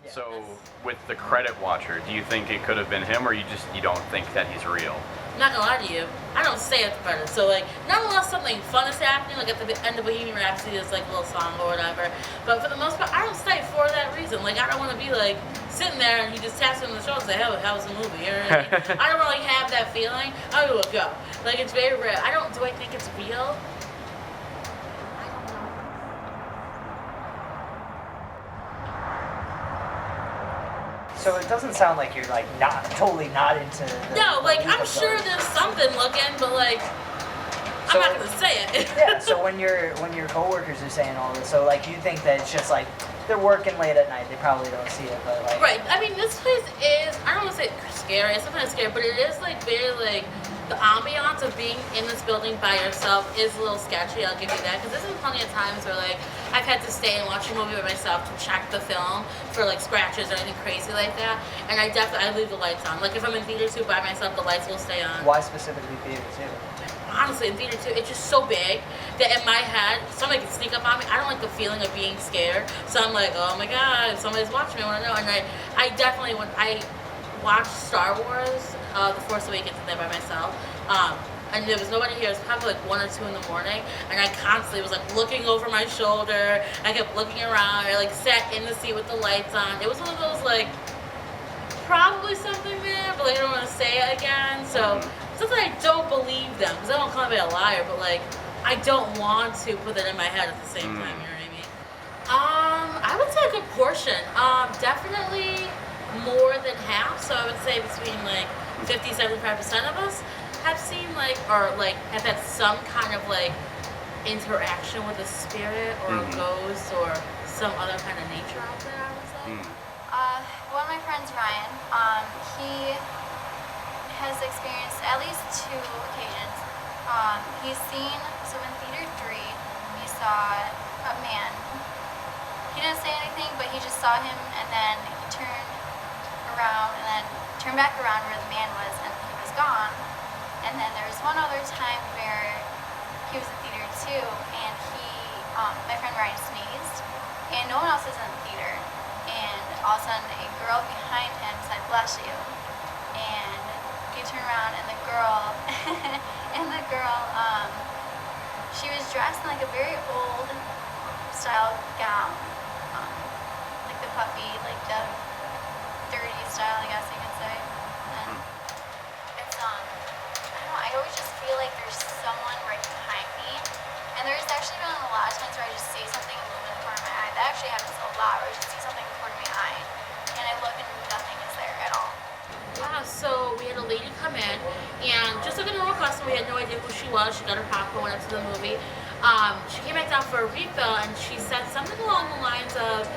Yeah. So with the Creditwatcher, do you think it could have been him, or you don't think that he's real? I'm not gonna lie to you, I don't stay at the credits. So like, not unless something fun is happening, like at the end of Bohemian Rhapsody, there's like a little song or whatever. But for the most part, I don't stay for that reason. Like, I don't want to be like sitting there and he just taps me on the shoulder and say, "Hey, how was the movie?" You know what I mean? I don't really have that feeling. I will go. Like, it's very rare. I don't. Do I think it's real? So it doesn't sound like you're like totally not into the No, like belief I'm of sure ghosts. there's something looking, but like So- I'm not gonna say it. Yeah, so when your coworkers are saying all this, so like you think that it's just like they're working late at night, they probably don't see it, but like Right. I mean, this place is, I don't want to say scary, it's sometimes scary, but it is like very like, the ambiance of being in this building by yourself is a little sketchy, I'll give you that, because there's been plenty of times where like, I've had to stay and watch a movie by myself to check the film for like scratches or anything crazy like that, and I leave the lights on. Like if I'm in theater 2 by myself, the lights will stay on. why specifically theater too? Honestly, in theater 2, it's just so big that in my head, somebody can sneak up on me. I don't like the feeling of being scared. So I'm like, oh my God, if somebody's watching me, I want to know. And I definitely, when I watched Star Wars, The Force Awakens in there by myself, and there was nobody here. It was probably like 1 or 2 in the morning, and I constantly was like looking over my shoulder. I kept looking around. I like sat in the seat with the lights on. It was one of those like, probably something there, but like, I don't want to say it again. So it's not that I don't believe them, because I don't call me a liar, but like, I don't want to put that in my head at the same time, you know what I mean? I would say a good portion. Definitely more than half, so I would say between like 50-75% of us have seen like, or like have had some kind of like interaction with a spirit or a ghost or some other kind of nature out there, I would say. One of my friends, Ryan, he has experienced at least 2 occasions. He's seen, so in theater 3, he saw a man. He didn't say anything, but he just saw him, and then he turned around, and then turned back around where the man was, and he was gone. And then there was one other time where he was in theater 2, and my friend Ryan sneezed, and no one else was in the theater. And all of a sudden, a girl behind him said, "Bless you." And he turned around, and the girl, she was dressed in like a very old style gown, like the puffy, like the dirty style, I guess you could say. And it's I don't know, I always just feel like there's someone right behind me. And there's actually been a lot of times where I just see something move in the corner of my eye. That actually happens a lot, where I just see something in the corner of my eye, and I look and nothing is there at all. So we had a lady come in, and just like a normal customer, we had no idea who she was. She got her popcorn, went up to the movie. She came back down for a refill, and she said something along the lines of,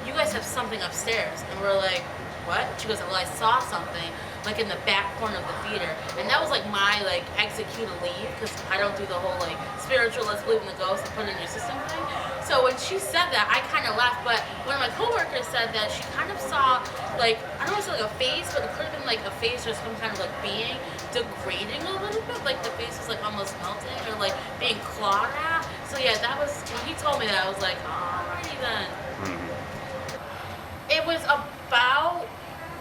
"You guys have something upstairs." And we're like, "What?" She goes, "Well, I saw something like in the back corner of the theater." And that was like my like execute a leave, because I don't do the whole like spiritual, let's believe in the ghost and put it in your system thing. So when she said that, I kind of laughed. But one of my coworkers said that she kind of saw like, I don't want to say like a face, but it could have been like a face or some kind of like being degrading a little bit, like the face was like almost melting or like being clawed at. So yeah, that was, when he told me that, I was like, alrighty then. It was about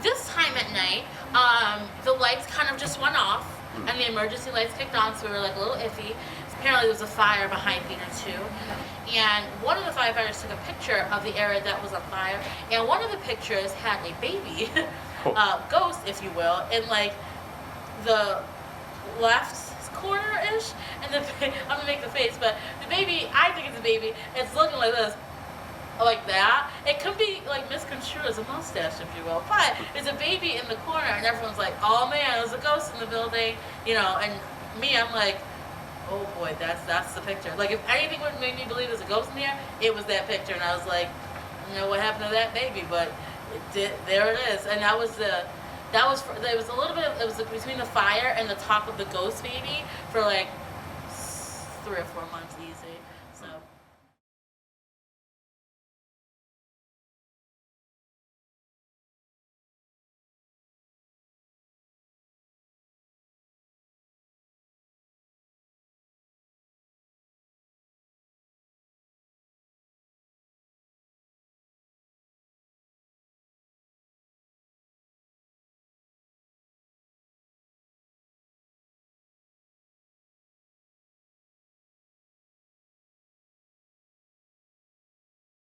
this time at night. The lights kind of just went off, and the emergency lights kicked on, so we were like a little iffy. Apparently there was a fire behind theater 2, and one of the firefighters took a picture of the area that was on fire, and one of the pictures had a baby, ghost if you will, in like the left corner-ish, and I'm gonna make the face, but the baby, I think it's a baby, it's looking like this, like that. It could be like misconstrued as a mustache, if you will, but it's a baby in the corner, and everyone's like, "Oh man, there's a ghost in the building," you know. And me, I'm like, "Oh boy, that's the picture." Like if anything would make me believe there's a ghost in here, it was that picture. And I was like, you know what happened to that baby? But it did. There it is. And it was a little bit. It was between the fire and the talk of the ghost baby for like 3 or 4 months easy. So.